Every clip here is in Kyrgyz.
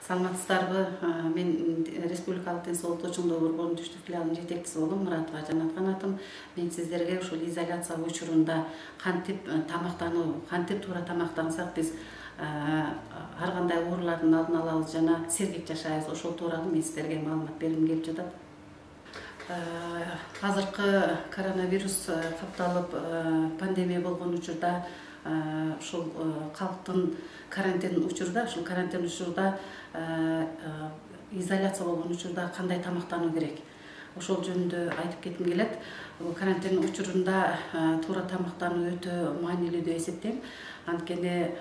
Саламатсыздарбы? Мен Республикалык ден соолук чоңдоо борборунун түштүк филиалынын жетекчиси болом, Муратова Жанат Канатым. Мен сиздерге ушул изоляция учурунда кантип тамактануу, кантип туура тамактансак биз ар кандай оорулардын алдын алабыз жана сергек жашайбыз. Ошол тууралуу мен сиздерге маалымат бергим келип жатат. Азыркы коронавирус капталып пандемия болгон учурда ушул калктын карантин учурда, изоляция болгон учурда кандай тамактануу керек? Ошол жөнүндө айтып кетким келет. Карантин учурунда туура тамактануу өтө маанилүү деп эсептейм. Анткени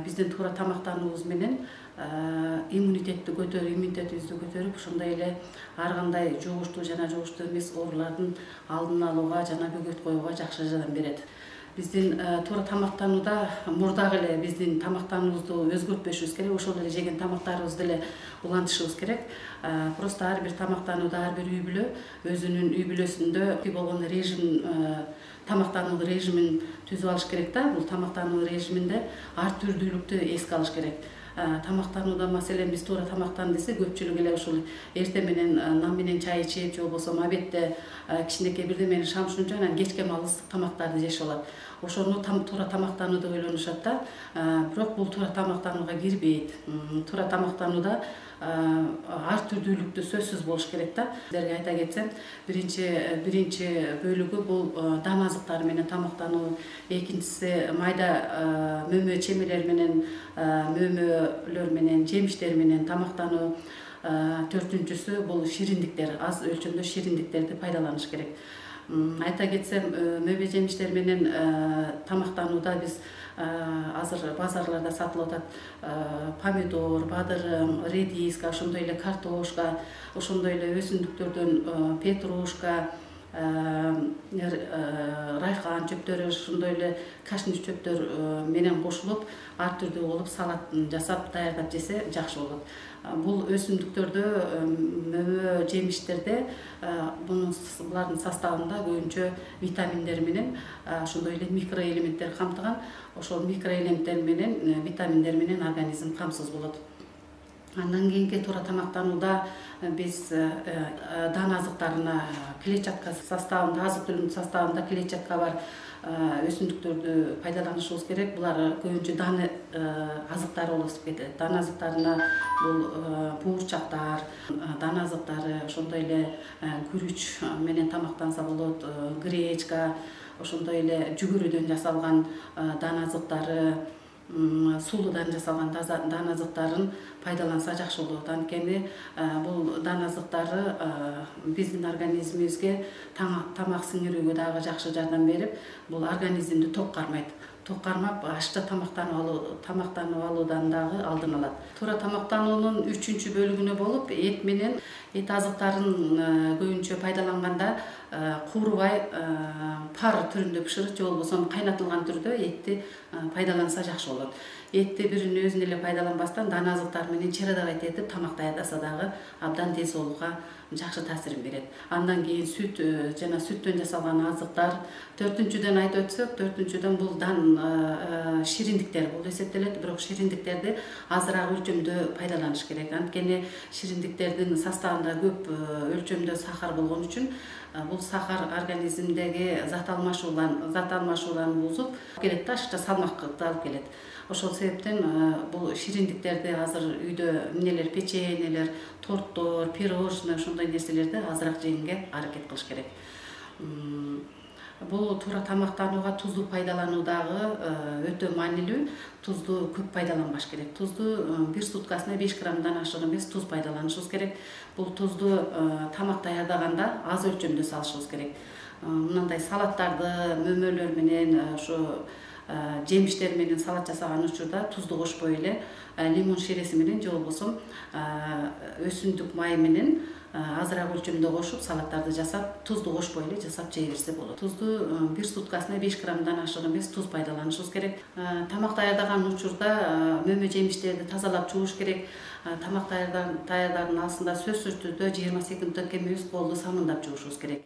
биздин туура тамактануубуз менен иммунитетибизди көтөрүп, ошондой эле ар кандай жугуштуу жана жугуштуу эмес оорулардын алдын алууга жана бөгөт коюуга жакшы жардам берет. Биздин туура тамактанууда мурдагы эле биздин тамактануубузду өзгөртпөшүбүз керек, ошол эле жеген тамактарыбызды эле улантышыбыз керек. Просто ар бир тамактанууда ар бир үй бүлө өзүнүн үй бүлөсүндө болгон режим, тамактануу режимин түзүп алыш керек да. Бул тамактануу режиминде ар түрдүүлүктү эске алыш керек. Тамактанууда маселен биз туура тамактан десе, көпчүлүк эле ушул эртең менен нан менен чай ичип, же болбосо обедте кичинекей бирдемени шамшынып, анан кечке маал ысык тамактарды жешип алат. Ошону туура тамактануу деп ойлонушат да. Бирок бул туура тамактанууга кирбейт. Туура тамактанууда ар түрдүүлүктү сөзсүз болуш керек да. Сиздерге айта кетсем, биринчи бөлүгү бул дан азыктары менен тамактануу, экинчиси майда мөмө чемелер менен, мөмөлөр менен, жемиштер менен тамактануу, төртүнчүсү бул шириндиктер, аз өлчөмдө шириндиктерди пайдаланыш керек. Айта кетсем, мөбө жемиштер менен тамактанууда биз азыр базарларда сатылып атат помидор, бадырым, редиска, ошондой эле картошка, ошондой эле өсүмдүктөрдөн петрушка, райхан чөптөрү, ошондой эле кашниш чөптөр менен кошулуп, ар түрдүү болуп салат жасап даярдап жесе жакшы болот. Бул өсүмдүктөрдө, мөмө жемиштерде булардын составында көбүнчө витаминдер менен, ошондой эле микроэлементтер камтыган. Ошол микроэлементтер менен, витаминдер менен организм камсыз болот. Андан кийинки туура тамактанууда биз дан азыктарына клетчатка составында, азык-түлүктүн составында клетчатка бар өсүмдүктөрдү пайдаланышыбыз керек. Булар көбүнчө дан азыктары болуп кетет. Дан азыктарына бул буурчактар, дан азыктары, ошондой эле күрүч менен тамактанса болот, гречка, ошондой эле жүгүрүдөн жасалган дан азыктары, сулуудан жасалган дан азыктарын пайдаланса жакшы болот. Анткени бул дан азыктары биздин организмибизге тамак сиңирүүгө дагы жакшы жардам берип, бул организмди ток кармайт. Ток кармап, ачта тамактанып алуудан дагы алдын алат. Туура тамактануунун үчүнчү бөлүгүнө болуп, эт менен эт азыктарын көбүнчө пайдаланганда куурубай пар түрүндө бышырып, же болбосо кайнатылган түрдө этти пайдаланса жакшы болот. Этти бирин өзүн эле пайдаланбастан дан азыктар менен чырадагай этип тамак даярдаса дагы абдан ден соолукка жакшы таасирин берет. Андан кийин сүт жана сүттөн жасалган азыктар. Төртүнчүдөн айтып өтсөк, бул дан шириндиктер болуп эсептелет, бирок шириндиктерди азыраак өлчөмдө пайдаланыш керек. Анткени шириндиктердин составында көп өлчөмдө сахар болгон үчүн бул сахар организмдеги зат алмашууларын бузуп келет да, ашыкча салмакты алып келет. Ошол себептен бул шириндиктерди азыр үйдө печеньелер, торттор, пирожный, ошондой нерселерди азыраак жегенге аракет кылыш керек. Бул туура тамактанууга тузду пайдалануу дагы өтө маанилүү. Тузду көп пайдаланбаш керек. Тузду бир суткасына 5 граммдан ашык эмес туз пайдаланышыбыз керек. Бул тузду тамак даярдаганда аз өлчөмдө салышыбыз керек. Мындай салаттарды мөмөлөр менен, ошо жемиштер менен салат жасаган учурда тузду кошпой эле лимон ширеси менен, же болбосо өсүмдүк май менен азыраак өлчөмдө кошуп салаттарды жасап, тузду кошпой эле жасап жей берсе болот. Тузду бир суткасына 5 граммдан ашык эмес туз пайдаланышыбыз керек. Тамак даярдаган учурда мөмө жемиштерди тазалап жууш керек. Тамак даярдарын алдында сөзсүз түрдө 20 секунддон кем эмес колду самындап жуушубуз керек.